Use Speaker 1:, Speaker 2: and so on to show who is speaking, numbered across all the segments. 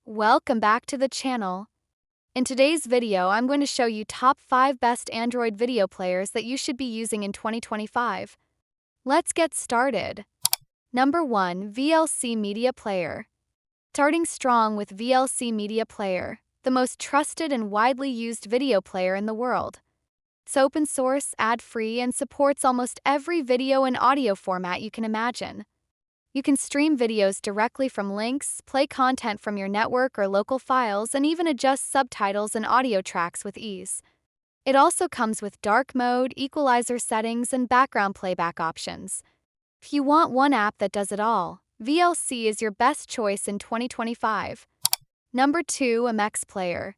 Speaker 1: Welcome back to the channel. In today's video, I'm going to show you top 5 best Android video players that you should be using in 2025. Let's get started. Number 1. VLC Media Player. Starting strong with VLC Media Player, the most trusted and widely used video player in the world. It's open source, ad-free, and supports almost every video and audio format you can imagine. You can stream videos directly from links, play content from your network or local files, and even adjust subtitles and audio tracks with ease. It also comes with dark mode, equalizer settings, and background playback options. If you want one app that does it all, VLC is your best choice in 2025. Number 2. MX Player.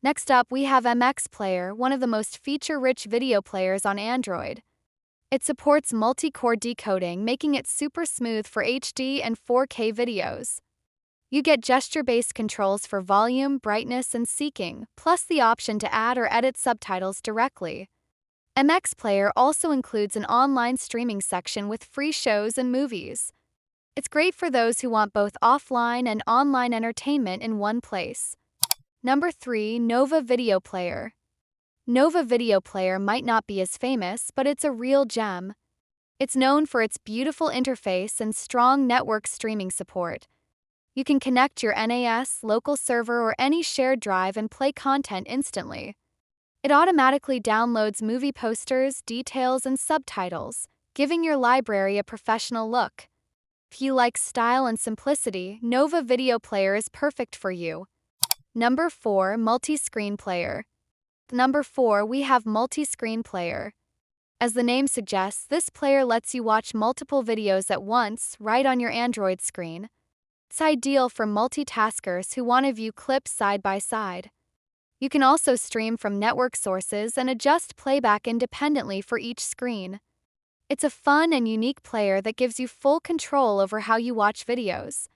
Speaker 1: Next up, we have MX Player, one of the most feature-rich video players on Android. It supports multi-core decoding, making it super smooth for HD and 4K videos. You get gesture-based controls for volume, brightness, and seeking, plus the option to add or edit subtitles directly. MX Player also includes an online streaming section with free shows and movies. It's great for those who want both offline and online entertainment in one place. Number 3. Nova Video Player. Nova Video Player might not be as famous, but it's a real gem. It's known for its beautiful interface and strong network streaming support. You can connect your NAS, local server, or any shared drive and play content instantly. It automatically downloads movie posters, details, and subtitles, giving your library a professional look. If you like style and simplicity, Nova Video Player is perfect for you. Number 4. Multi-Screen Player. Number 4, we have Multi-Screen Player. As the name suggests, this player lets you watch multiple videos at once, right on your Android screen. It's ideal for multitaskers who want to view clips side by side. You can also stream from network sources and adjust playback independently for each screen. It's a fun and unique player that gives you full control over how you watch videos.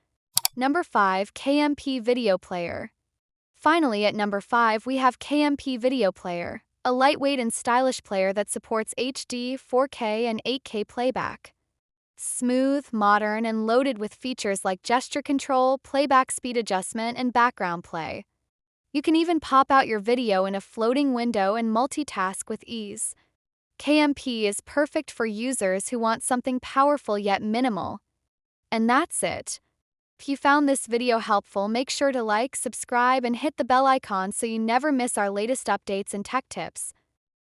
Speaker 1: Number 5. KMP Video Player. Finally, at number 5, we have KMP Video Player, a lightweight and stylish player that supports HD, 4K, and 8K playback. Smooth, modern, and loaded with features like gesture control, playback speed adjustment, and background play. You can even pop out your video in a floating window and multitask with ease. KMP is perfect for users who want something powerful yet minimal. And that's it. If you found this video helpful, make sure to like, subscribe, and hit the bell icon so you never miss our latest updates and tech tips.